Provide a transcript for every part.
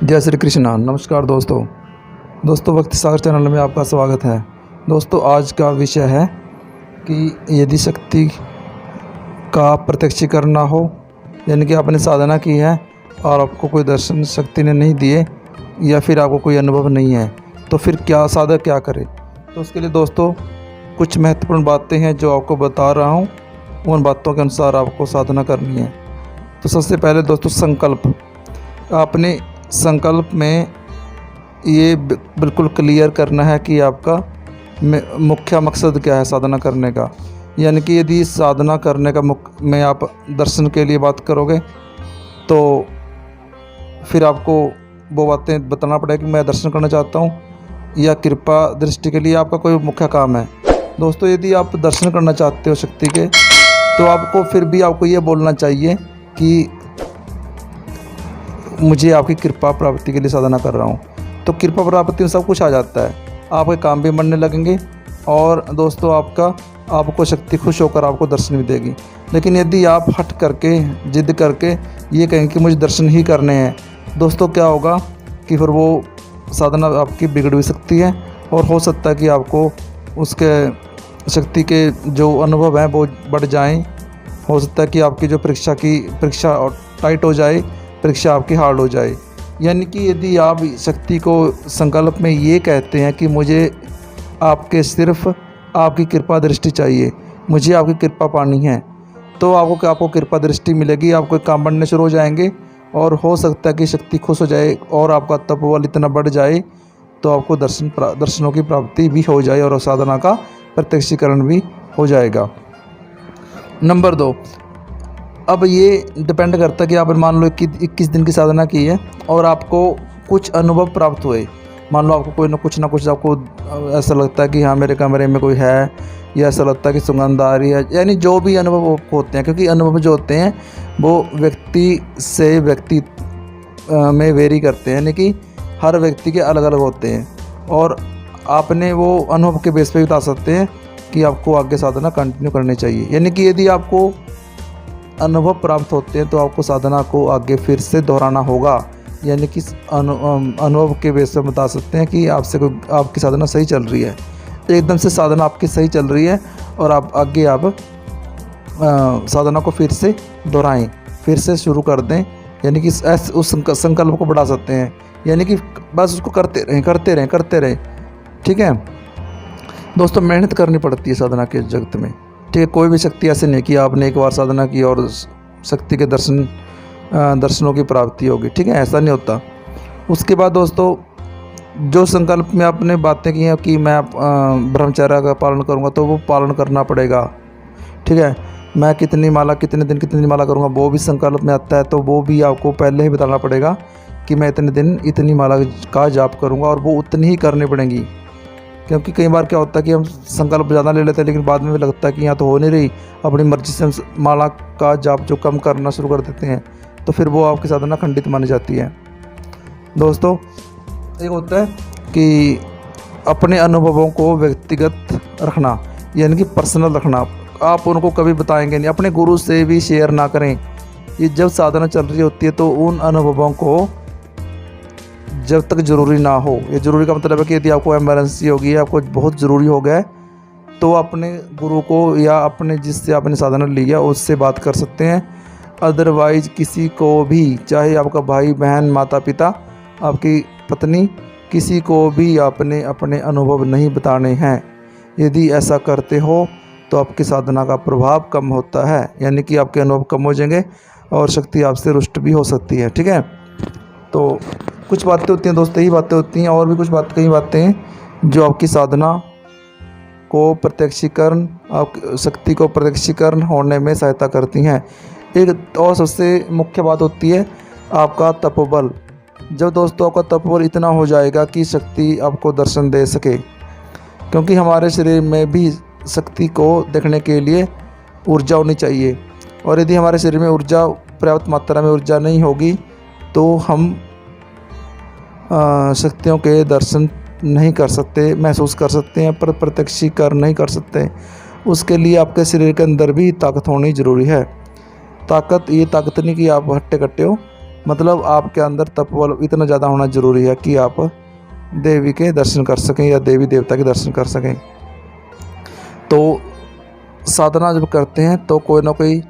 जय श्री कृष्णा। नमस्कार दोस्तों भक्ति सागर चैनल में आपका स्वागत है। दोस्तों आज का विषय है कि यदि शक्ति का प्रत्यक्षीकरण ना हो, यानी कि आपने साधना की है और आपको कोई दर्शन शक्ति ने नहीं दिए या फिर आपको कोई अनुभव नहीं है, तो फिर क्या साधक क्या करे। तो उसके लिए दोस्तों कुछ महत्वपूर्ण बातें हैं जो आपको बता रहा हूँ, उन बातों के अनुसार आपको साधना करनी है। तो सबसे पहले दोस्तों संकल्प। आपने संकल्प में ये बिल्कुल क्लियर करना है कि आपका मुख्य मकसद क्या है साधना करने का। यानी कि यदि साधना करने का में आप दर्शन के लिए बात करोगे तो फिर आपको वो बातें बताना पड़ेगा कि मैं दर्शन करना चाहता हूँ, या कृपा दृष्टि के लिए आपका कोई मुख्य काम है। दोस्तों यदि आप दर्शन करना चाहते हो शक्ति के, तो आपको फिर भी आपको ये बोलना चाहिए कि मुझे आपकी कृपा प्राप्ति के लिए साधना कर रहा हूँ। तो कृपा प्राप्ति में सब कुछ आ जाता है, आपके काम भी बनने लगेंगे और दोस्तों आपको शक्ति खुश होकर आपको दर्शन भी देगी। लेकिन यदि आप हट करके जिद करके ये कहें कि मुझे दर्शन ही करने हैं, दोस्तों क्या होगा कि फिर वो साधना आपकी बिगड़ भी सकती है और हो सकता है कि आपको उसके शक्ति के जो अनुभव हैं वो बढ़ जाएं। हो सकता है कि आपकी जो परीक्षा टाइट हो जाए, परीक्षा आपकी हार्ड हो जाए। यानी कि यदि आप शक्ति को संकल्प में ये कहते हैं कि मुझे सिर्फ आपकी कृपा दृष्टि चाहिए, मुझे आपकी कृपा पानी है, तो आपको कृपा दृष्टि मिलेगी, आपको काम बढ़ने शुरू हो जाएंगे और हो सकता है कि शक्ति खुश हो जाए और आपका तपोबल इतना बढ़ जाए तो आपको दर्शनों की प्राप्ति भी हो जाए और साधना का प्रत्यक्षीकरण भी हो जाएगा। नंबर 2, अब ये डिपेंड करता है कि आपने मान लो कि 21 दिन की साधना की है और आपको कुछ अनुभव प्राप्त हुए। मान लो आपको कुछ ना कुछ आपको ऐसा लगता है कि हाँ मेरे कमरे में कोई है, या ऐसा लगता है कि सुगंध आ रही है, यानी जो भी अनुभव होते हैं, क्योंकि अनुभव जो होते हैं वो व्यक्ति से व्यक्ति में वेरी करते हैं, यानी कि हर व्यक्ति के अलग अलग होते हैं और आपने वो अनुभव के बेस पे बता सकते हैं कि आपको आगे साधना कंटिन्यू करनी चाहिए। यानी कि यदि आपको अनुभव प्राप्त होते हैं तो आपको साधना को आगे फिर से दोहराना होगा। यानी कि अनुभव के बेस पर बता सकते हैं कि आपकी साधना सही चल रही है, एकदम से साधना आपकी सही चल रही है और आप साधना को फिर से दोहराएं, फिर से शुरू कर दें। यानी कि उस संकल्प को बढ़ा सकते हैं, यानी कि बस उसको करते रहें। ठीक है दोस्तों, मेहनत करनी पड़ती है साधना के जगत में। ठीक है, कोई भी शक्ति ऐसे नहीं कि आपने एक बार साधना की और शक्ति के दर्शनों की प्राप्ति होगी। ठीक है, ऐसा नहीं होता। उसके बाद दोस्तों जो संकल्प में आपने बातें की हैं कि मैं ब्रह्मचर्य का पालन करूंगा, तो वो पालन करना पड़ेगा। ठीक है, मैं कितनी दिन कितनी माला करूंगा, वो भी संकल्प में आता है, तो वो भी आपको पहले ही बताना पड़ेगा कि मैं इतने दिन इतनी माला का जाप करूँगा और वो उतनी ही करनी पड़ेंगी। क्योंकि कई बार क्या होता है कि हम संकल्प ज़्यादा ले लेते हैं लेकिन बाद में भी लगता है कि यहाँ तो हो नहीं रही, अपनी मर्जी से हम माला का जाप जो कम करना शुरू कर देते हैं, तो फिर वो आपकी साधना खंडित मानी जाती है। दोस्तों एक होता है कि अपने अनुभवों को व्यक्तिगत रखना, यानी कि पर्सनल रखना। आप उनको कभी बताएंगे नहीं, अपने गुरु से भी शेयर ना करें। ये जब साधना चल रही होती है तो उन अनुभवों को जब तक ज़रूरी ना हो, ये ज़रूरी का मतलब है कि यदि आपको इमरजेंसी होगी, आपको बहुत ज़रूरी हो गया है, तो अपने गुरु को या अपने जिससे आपने साधना ली है उससे बात कर सकते हैं। अदरवाइज़ किसी को भी, चाहे आपका भाई बहन, माता पिता, आपकी पत्नी, किसी को भी आपने अपने अनुभव नहीं बताने हैं। यदि ऐसा करते हो तो आपकी साधना का प्रभाव कम होता है, यानी कि आपके अनुभव कम हो जाएंगे और शक्ति आपसे रुष्ट भी हो सकती है। ठीक है, तो कुछ बातें होती हैं दोस्तों, यही बातें होती हैं, और भी कई बातें हैं जो आपकी साधना को प्रत्यक्षीकरण, आप शक्ति को प्रत्यक्षीकरण होने में सहायता करती हैं। एक और सबसे मुख्य बात होती है आपका तपोबल। जब दोस्तों आपका तपोबल इतना हो जाएगा कि शक्ति आपको दर्शन दे सके, क्योंकि हमारे शरीर में भी शक्ति को देखने के लिए ऊर्जा होनी चाहिए, और यदि हमारे शरीर में पर्याप्त मात्रा में ऊर्जा नहीं होगी तो हम शक्तियों के दर्शन नहीं कर सकते, महसूस कर सकते हैं पर प्रत्यक्षीकरण नहीं कर सकते। उसके लिए आपके शरीर के अंदर भी ताकत होनी ज़रूरी है। ये ताकत नहीं कि आप हट्टे कट्टे हो, मतलब आपके अंदर तपोबल इतना ज़्यादा होना ज़रूरी है कि आप देवी के दर्शन कर सकें या देवी देवता के दर्शन कर सकें। तो साधना जब करते हैं तो कोई ना कोई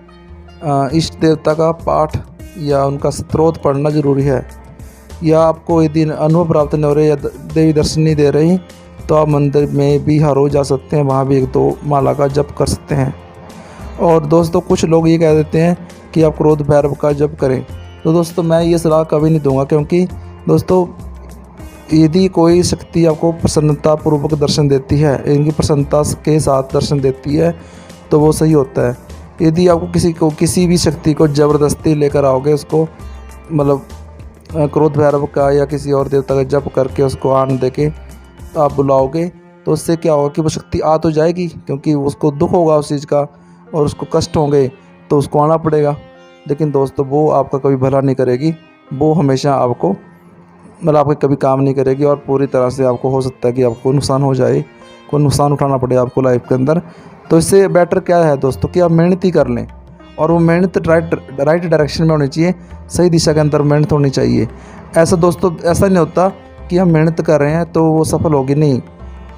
इष्ट देवता का पाठ या उनका स्तोत्र पढ़ना ज़रूरी है। या आपको यदि अनुभव प्राप्त नहीं हो रहे या देवी दर्शन नहीं दे रही तो आप मंदिर में भी हर रोज़ जा सकते हैं, वहाँ भी 1-2 माला का जप कर सकते हैं। और दोस्तों कुछ लोग ये कह देते हैं कि आप क्रोध भैरव का जप करें, तो दोस्तों मैं ये सलाह कभी नहीं दूंगा, क्योंकि दोस्तों यदि कोई शक्ति आपको प्रसन्नता पूर्वक दर्शन देती है, इनकी प्रसन्नता के साथ दर्शन देती है तो वो सही होता है। यदि आपको किसी भी शक्ति को ज़बरदस्ती लेकर आओगे, उसको मतलब क्रोध भैरव का या किसी और देवता का जप करके उसको आन दे के आप बुलाओगे, तो उससे क्या होगा कि वो शक्ति आ तो जाएगी, क्योंकि उसको दुख होगा उस चीज़ का और उसको कष्ट होंगे तो उसको आना पड़ेगा। लेकिन दोस्तों वो आपका कभी भला नहीं करेगी, वो हमेशा आपको मतलब आपके कभी काम नहीं करेगी और पूरी तरह से आपको हो सकता है कि आपको नुकसान हो जाए, कोई नुकसान उठाना पड़े आपको लाइफ के अंदर। तो इससे बेटर क्या है दोस्तों कि आप मेहनत ही कर लें, और वो मेहनत राइट डायरेक्शन में होनी चाहिए, सही दिशा के अंदर मेहनत होनी चाहिए। ऐसा दोस्तों ऐसा नहीं होता कि हम मेहनत कर रहे हैं तो वो सफल होगी, नहीं।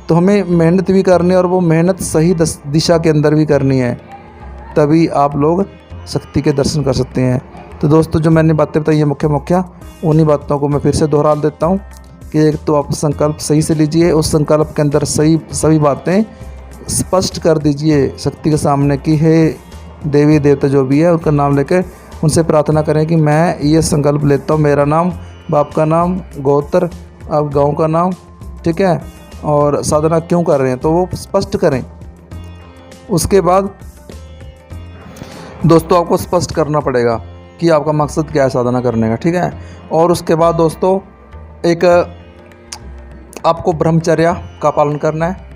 तो हमें मेहनत भी करनी है और वो मेहनत सही दिशा के अंदर भी करनी है, तभी आप लोग शक्ति के दर्शन कर सकते हैं। तो दोस्तों जो मैंने बातें बताई हैं मुख्य उन्हीं बातों को मैं फिर से दोहरा देता हूँ कि एक तो आप संकल्प सही से लीजिए, उस संकल्प के अंदर सभी बातें स्पष्ट कर दीजिए शक्ति के सामने कि हे देवी देवता जो भी है उनका नाम लेकर उनसे प्रार्थना करें कि मैं ये संकल्प लेता हूँ, मेरा नाम, बाप का नाम, गोत्र, आप गांव का नाम, ठीक है, और साधना क्यों कर रहे हैं तो वो स्पष्ट करें। उसके बाद दोस्तों आपको स्पष्ट करना पड़ेगा कि आपका मकसद क्या है साधना करने का, ठीक है। और उसके बाद दोस्तों एक आपको ब्रह्मचर्य का पालन करना है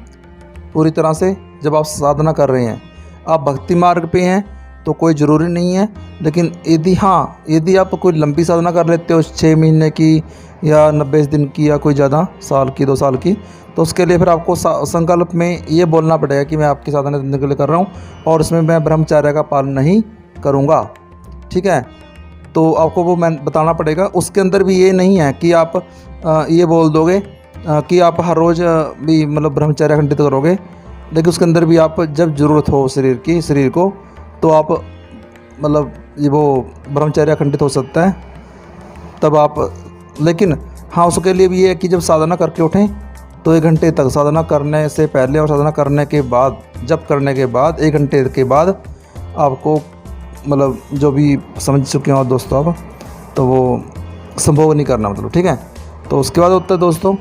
पूरी तरह से। जब आप साधना कर रहे हैं, आप भक्ति मार्ग पे हैं तो कोई ज़रूरी नहीं है, लेकिन यदि आप कोई लंबी साधना कर लेते हो 6 महीने की या 90 दिन की या कोई ज़्यादा साल की 2 साल की, तो उसके लिए फिर आपको संकल्प में ये बोलना पड़ेगा कि मैं आपकी साधना करने के लिए कर रहा हूँ और उसमें मैं ब्रह्मचर्य का पालन नहीं करूँगा, ठीक है। तो आपको वो मैं बताना पड़ेगा। उसके अंदर भी ये नहीं है कि आप ये बोल दोगे कि आप हर रोज़ भी मतलब ब्रह्मचर्य खंडित करोगे, लेकिन उसके अंदर भी आप जब ज़रूरत हो शरीर को तो आप मतलब ये वो ब्रह्मचर्य खंडित हो सकता है तब आप। लेकिन हाँ उसके लिए भी ये है कि जब साधना करके उठें तो 1 घंटे तक, साधना करने से पहले और साधना करने के बाद, जप करने के बाद 1 घंटे के बाद आपको मतलब जो भी समझ चुके हो दोस्तों आप, तो वो संभोग नहीं करना मतलब, ठीक है। तो उसके बाद होता है दोस्तों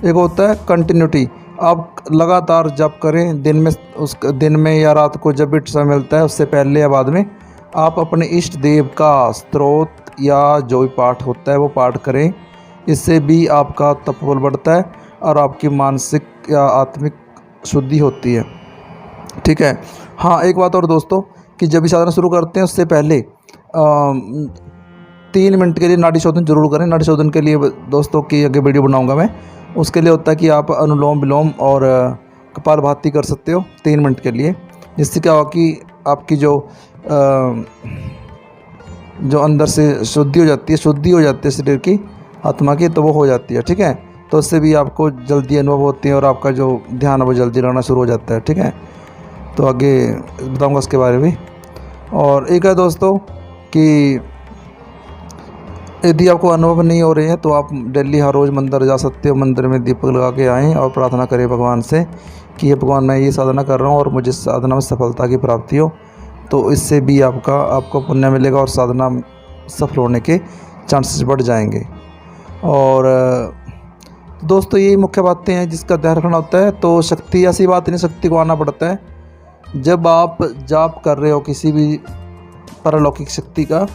एक होता है कंटिन्यूटी। आप लगातार जप करें दिन में या रात को जब भी समय मिलता है, उससे पहले या बाद में आप अपने इष्ट देव का स्तोत्र या जो भी पाठ होता है वो पाठ करें। इससे भी आपका तपोबल बढ़ता है और आपकी मानसिक या आत्मिक शुद्धि होती है, ठीक है। हाँ एक बात और दोस्तों कि जब भी साधना शुरू करते हैं उससे पहले 3 मिनट के लिए नाड़ी शोधन जरूर करें। नाड़ी शोधन के लिए दोस्तों की आगे वीडियो बनाऊंगा मैं, उसके लिए होता है कि आप अनुलोम विलोम और कपालभाति कर सकते हो 3 मिनट के लिए, जिससे क्या होगा कि आपकी जो अंदर से शुद्धि हो जाती है शरीर की, आत्मा की, तो वो हो जाती है, ठीक है। तो उससे भी आपको जल्दी अनुभव होती है और आपका जो ध्यान है वो जल्दी लगना शुरू हो जाता है, ठीक है। तो आगे बताऊंगा उसके बारे में। और एक है दोस्तों कि यदि आपको अनुभव नहीं हो रहे हैं तो आप डेली हर रोज़ मंदिर जा सकते हो, मंदिर में दीपक लगा के आएँ और प्रार्थना करें भगवान से कि ये भगवान मैं ये साधना कर रहा हूँ और मुझे साधना में सफलता की प्राप्ति हो। तो इससे भी आपको पुण्य मिलेगा और साधना सफल होने के चांसेस बढ़ जाएंगे। और दोस्तों यही मुख्य बातें हैं जिसका ध्यान रखना होता है। तो शक्ति ऐसी बात नहीं, शक्ति को आना पड़ता है। जब आप जाप कर रहे हो किसी भी परलौकिक शक्ति का,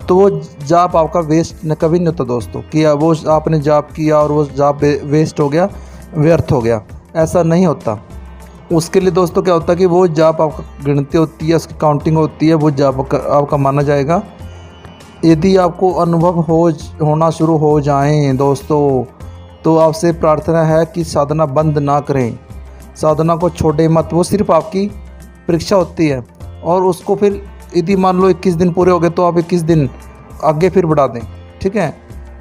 तो वो जाप आपका वेस्ट कभी नहीं होता दोस्तों कि वो आपने जाप किया और वो जाप वेस्ट हो गया, व्यर्थ हो गया, ऐसा नहीं होता। उसके लिए दोस्तों क्या होता है कि वो जाप आपका गिनती होती है, उसकी काउंटिंग होती है, वो जाप आपका माना जाएगा। यदि आपको अनुभव होना शुरू हो जाएं दोस्तों, तो आपसे प्रार्थना है कि साधना बंद ना करें, साधना को छोड़े मत। वो सिर्फ आपकी परीक्षा होती है और उसको फिर यदि मान लो 21 दिन पूरे हो गए तो आप 21 दिन आगे फिर बढ़ा दें। ठीक है।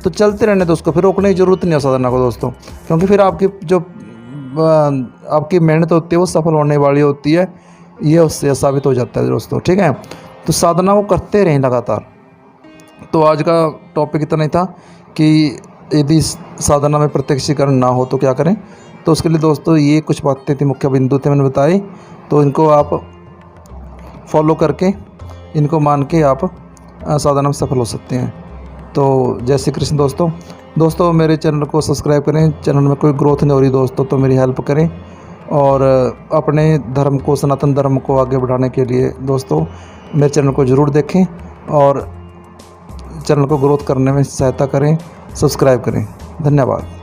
तो चलते रहने दो उसको, फिर रोकने की ज़रूरत नहीं है साधना को दोस्तों, क्योंकि फिर आपकी जो आपकी मेहनत होती है वो सफल होने वाली होती है, ये उससे साबित हो जाता है दोस्तों, ठीक है। तो साधना को करते रहें लगातार। तो आज का टॉपिक इतना ही था कि यदि साधना में प्रत्यक्षीकरण ना हो तो क्या करें। तो उसके लिए दोस्तों ये कुछ बातें थी, मुख्य बिंदु थे मैंने बताए, तो इनको आप फॉलो करके, इनको मान के आप साधना में सफल हो सकते हैं। तो जय श्री कृष्ण दोस्तों मेरे चैनल को सब्सक्राइब करें। चैनल में कोई ग्रोथ नहीं हो रही दोस्तों तो मेरी हेल्प करें, और अपने धर्म को, सनातन धर्म को आगे बढ़ाने के लिए दोस्तों मेरे चैनल को ज़रूर देखें और चैनल को ग्रोथ करने में सहायता करें, सब्सक्राइब करें। धन्यवाद।